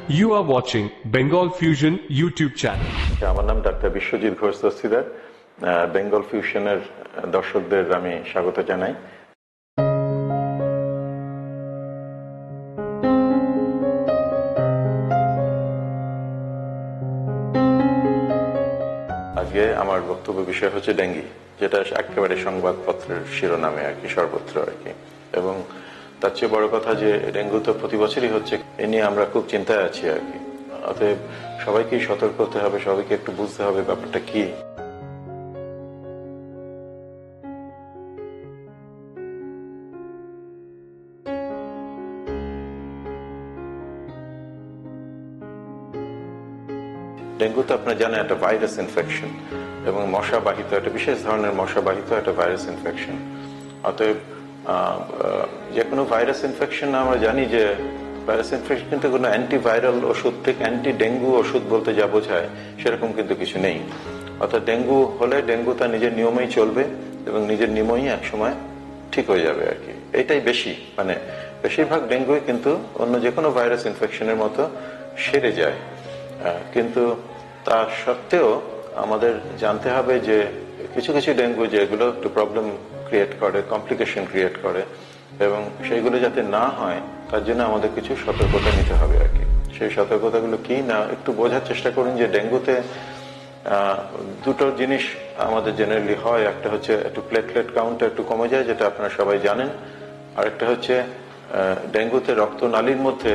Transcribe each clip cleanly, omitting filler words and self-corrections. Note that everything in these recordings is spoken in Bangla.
You are watching Bengal Fusion YouTube channel. আমার নাম ডাক্তার বিশ্বজিৎ ঘোষ দস্তিদার। বেঙ্গল ফিউশনের দর্শকদের আমি স্বাগত জানাই। আজকে আমার বক্তব্য বিষয় হচ্ছে ডেঙ্গি, যেটা একেবারে সংবাদপত্রের শিরোনামে আর কি, সর্বত্র আর কি। এবং তার চেয়ে বড় কথা যে ডেঙ্গু তো প্রতি বছরই হচ্ছে, এ নিয়ে আমরা খুব চিন্তায় আছি আর কি। অতএব সবাইকেই সতর্ক হতে হবে, সবাইকে একটু বুঝতে হবে ব্যাপারটা কি। ডেঙ্গু তো আপনারা জানেন একটা ভাইরাস ইনফেকশন এবং মশাবাহিত, একটা বিশেষ ধরনের মশাবাহিত একটা ভাইরাস ইনফেকশন। অতএব যে কোনো ভাইরাস ইনফেকশন আমরা জানি যে ভাইরাস ইনফেকশন কিন্তু কোনো অ্যান্টিভাইরাল ওষুধ থেকে অ্যান্টি ডেঙ্গু ওষুধ বলতে যা বোঝায় সেরকম কিন্তু কিছু নেই। অর্থাৎ ডেঙ্গু হলে ডেঙ্গু তার নিজের নিয়মেই চলবে এবং নিজের নিয়মেই একসময় ঠিক হয়ে যাবে আর কি। এইটাই বেশি, মানে বেশিরভাগ ডেঙ্গুই কিন্তু অন্য যে কোনো ভাইরাস ইনফেকশনের মতো সেরে যায়। কিন্তু তা সত্ত্বেও আমাদের জানতে হবে যে কিছু কিছু ডেঙ্গু যেগুলো একটু প্রবলেম ক্রিয়েট করে, কমপ্লিকেশন ক্রিয়েট করে, এবং সেইগুলো যাতে না হয় তার জন্য আমাদের কিছু সতর্কতা নিতে হবে আর কি। সেই সতর্কতাগুলো কি না একটু বোঝার চেষ্টা করুন। যে ডেঙ্গুতে দুটো জিনিস আমাদের জেনারেলি হয়। একটা হচ্ছে একটু প্লেটলেট কাউন্টটা একটু কমে যায়, যেটা আপনারা সবাই জানেন। আরেকটা হচ্ছে ডেঙ্গুতে রক্তনালীর মধ্যে,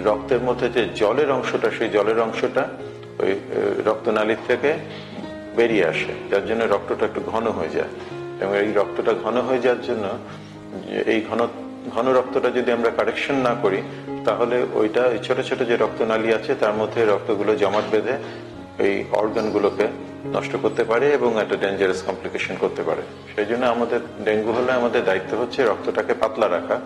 রক্তের মধ্যে যে জলের অংশটা, সেই জলের অংশটা ওই রক্তনালীর থেকে বেরিয়ে আসে, যার জন্য রক্তটা একটু ঘন হয়ে যায়। এবং এই রক্তটা ঘন হয়ে যাওয়ার জন্য এই ঘন রক্তটা যদি আমরা কারেকশন না করি, তাহলে ওইটা ছোট ছোট যে রক্তনালী আছে তার মধ্যে রক্তগুলো জমাট বেঁধে এই অর্গানগুলোকে নষ্ট করতে পারে এবং একটা ডেঞ্জারাস কমপ্লিকেশন করতে পারে। সেই জন্য আমাদের ডেঙ্গু হলে আমাদের দায়িত্ব হচ্ছে রক্তটাকে পাতলা রাখা।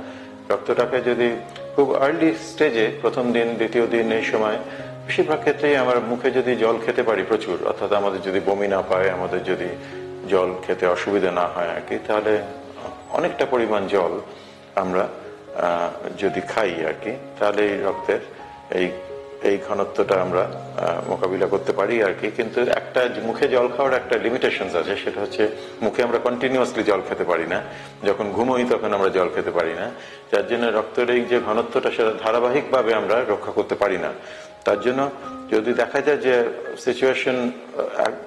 রক্তটাকে যদি খুব আর্লি স্টেজে, প্রথম দিন দ্বিতীয় দিন, এই সময় বেশিরভাগ ক্ষেত্রেই আমরা মুখে যদি জল খেতে পারি প্রচুর, অর্থাৎ আমাদের যদি বমি না পায়, আমাদের যদি জল খেতে অসুবিধা না হয় আর কি, তাহলে অনেকটা পরিমাণ জল আমরা যদি খাই আর কি, তাহলে এই রক্তের এই ঘনত্বটা আমরা মোকাবিলা করতে পারি আর কি। কিন্তু একটা মুখে জল খাওয়ার একটা লিমিটেশনস আছে, সেটা হচ্ছে মুখে আমরা কন্টিনিউয়াসলি জল খেতে পারি না। যখন ঘুমোই তখন আমরা জল খেতে পারি না, যার জন্য রক্তের এই যে ঘনত্বটা সেটা ধারাবাহিকভাবে আমরা রক্ষা করতে পারি না। তার জন্য যদি দেখা যায় যে সিচুয়েশন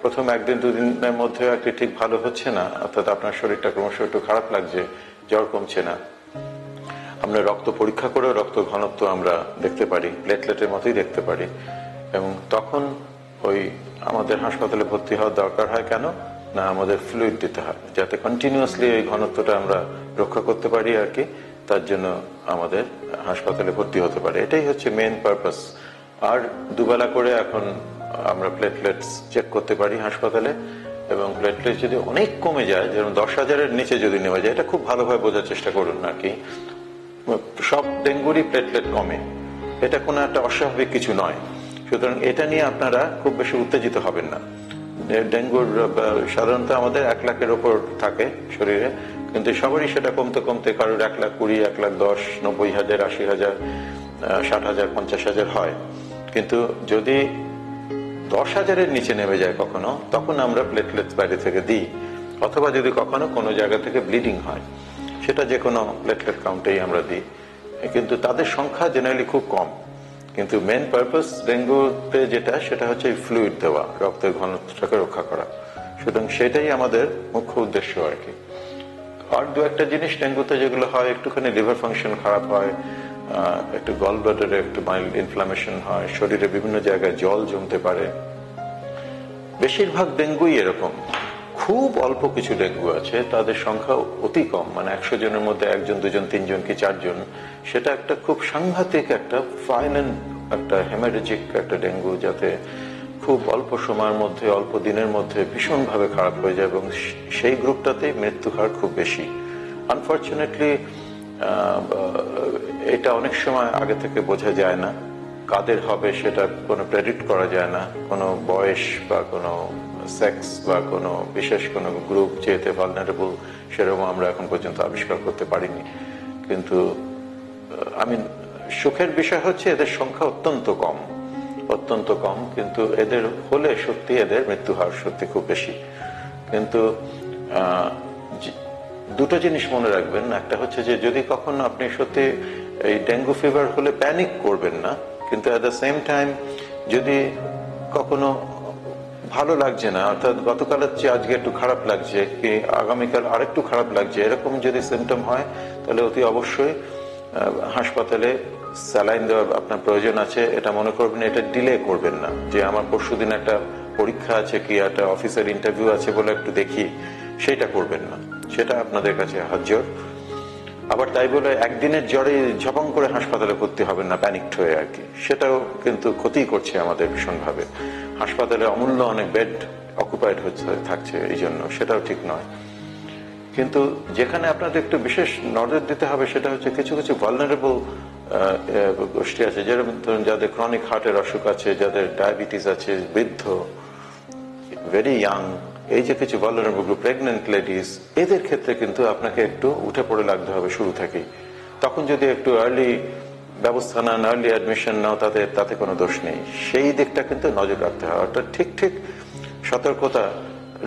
প্রথম একদিন দুদিনের মধ্যে একটি ঠিক ভালো হচ্ছে না, অর্থাৎ আপনার শরীরটা ক্রমশ একটু খারাপ লাগছে, জ্বর কমছে না, আমরা রক্ত পরীক্ষা করেও রক্ত ঘনত্ব আমরা দেখতে পারি, প্লেটলেটের মতোই দেখতে পারি। এবং তখন ওই আমাদের হাসপাতালে ভর্তি হওয়ার দরকার হয়। কেন না, আমাদের ফ্লুইড দিতে হয় যাতে কন্টিনিউয়াসলি এই ঘনত্বটা আমরা রক্ষা করতে পারি আর কি। তার জন্য আমাদের হাসপাতালে ভর্তি হতে পারে, এটাই হচ্ছে মেইন পারপাস। আর দুবেলা করে এখন আমরা প্লেটলেটস চেক করতে পারি হাসপাতালে, এবং প্লেটলেট যদি অনেক কমে যায়, যেমন 10,000-এর নিচে যদি নেওয়া যায়, এটা খুব ভালোভাবে বোঝার চেষ্টা করুন আর কি। সব ডেঙ্গুরই প্লেটলেট কমে, এটা কোনো একটা অস্বাভাবিক কিছু নয়। সুতরাং এটা নিয়ে আপনারা খুব বেশি উত্তেজিত হবেন না। ডেঙ্গুর সাধারণত আমাদের 1 লাখের ওপর থাকে শরীরে, কিন্তু সবারই সেটা কমতে কমতে কারোর 1,20,000, 1,10,000, 90,000, 80,000, 60,000, 50,000 হয়। কিন্তু যদি 10,000-এর নিচে নেমে যায় কখনো, তখন আমরা প্লেটলেটস বাইরে থেকে দিই। অথবা যদি কখনো কোনো জায়গা থেকে ব্লিডিং হয়, সেটা যে কোনো প্লেটলেট কাউন্টেই আমরা দিই। কিন্তু তাদের সংখ্যা জেনারেলি খুব কম। কিন্তু মেন পারপাস ডেঙ্গুতে যেটা, সেটা হচ্ছে ফ্লুইড দেওয়া, রক্তের ঘনত্বটাকে রক্ষা করা। সুতরাং সেটাই আমাদের মুখ্য উদ্দেশ্য আর কি। আর দু একটা জিনিস ডেঙ্গুতে যেগুলো হয়, একটুখানি লিভার ফাংশন খারাপ হয়, একটু গল ব্লাডারে একটু মাইল্ড ইনফ্লামেশন হয়, শরীরে বিভিন্ন জায়গায় জল জমতে পারে। বেশিরভাগ ডেঙ্গুই এরকম। খুব অল্প কিছু ডেঙ্গু আছে, তাদের সংখ্যা অতি কম, মানে 100 জনের মধ্যে 1 জন 2 জন 3 জন কি 4 জন। সেটা একটা খুব সাংঘাতিক একটা ভায়োলেন্ট একটা হেমারেজিক একটা ডেঙ্গু, যাতে খুব অল্প সময়ের মধ্যে, অল্প দিনের মধ্যে ভীষণভাবে খারাপ হয়ে যায়, এবং সেই গ্রুপটাতেই মৃত্যু হার খুব বেশি। আনফর্চুনেটলি এটা অনেক সময় আগে থেকে বোঝা যায় না, কাদের হবে সেটা কোনো প্রেডিক্ট করা যায় না। কোনো বয়স বা কোনো সেক্স বা কোনো বিশেষ কোনো গ্রুপ যেতে ভালনারেবল, সেরকম আমরা এখন পর্যন্ত আবিষ্কার করতে পারিনি। কিন্তু আমি সুখের বিষয় হচ্ছে এদের সংখ্যা অত্যন্ত কম, কিন্তু এদের হলে সত্যি এদের মৃত্যু হার সত্যি খুব বেশি। কিন্তু দুটো জিনিস মনে রাখবেন, একটা হচ্ছে যে যদি কখনো আপনি সত্যি এই ডেঙ্গু ফিভার হলে প্যানিক করবেন না, কিন্তু অ্যাট দ্য সেম টাইম যদি কখনো ভালো লাগছে না, অর্থাৎ গতকালের চেয়ে আজকে একটু খারাপ লাগছে কি আগামীকাল আরেকটু খারাপ লাগছে, এরকম যদি সিমটম হয় তাহলে অতি অবশ্যই হাসপাতালে স্যালাইন দেওয়ার আপনার প্রয়োজন আছে। এটা মনে করবেন, এটা ডিলে করবেন না যে আমার পরশুদিন একটা পরীক্ষা আছে কি একটা অফিসের ইন্টারভিউ আছে বলে একটু দেখি, সেটা করবেন না, সেটা আপনাদের কাছে হাত জোর। আবার তাই বলে একদিনের জ্বরে ঝপাং করে হাসপাতালে ভর্তি হবেন না প্যানিকড হয়ে আর কি, সেটাও কিন্তু ক্ষতি করছে আমাদের ভীষণভাবে। হাসপাতালে অমূল্য অনেক বেড অকুপাইড থাকছে, এই জন্য সেটাও ঠিক নয়। কিন্তু যেখানে আপনাদের একটু বিশেষ নজর দিতে হবে সেটা হচ্ছে কিছু কিছু ভালনারেবল গোষ্ঠী আছে, যেরকম ধরুন যাদের ক্রনিক হার্টের অসুখ আছে, যাদের ডায়াবেটিস আছে, বৃদ্ধ, ভেরি ইয়াং, এই যে কিছু ভালনারেবল গ্রুপ, প্রেগনেন্ট লেডিস, এদের ক্ষেত্রে কিন্তু আপনাকে একটু উঠে পড়ে লাগতে হবে শুরু থেকেই। তখন যদি একটু আর্লি ব্যবস্থা নেন, আর্লি অ্যাডমিশন নাও, তাতে কোনো দোষ নেই। সেই দিকটা কিন্তু নজর রাখতে হবে, অর্থাৎ ঠিক সতর্কতা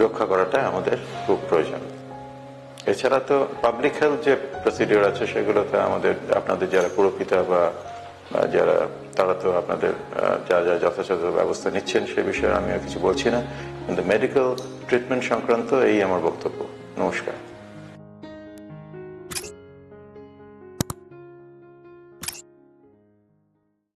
রক্ষা করাটা আমাদের খুব প্রয়োজন। এছাড়া তো পাবলিক হেলথ যে প্রসিডিওর আছে সেগুলোতে আমাদের আপনাদের যারা পুরপিতা বা যারা তারা তো আপনাদের যা যথাযথ ব্যবস্থা নিচ্ছেন সে বিষয়ে আমি আর কিছু বলছি না, কিন্তু মেডিকেল ট্রিটমেন্ট সংক্রান্ত এই আমার বক্তব্য। নমস্কার।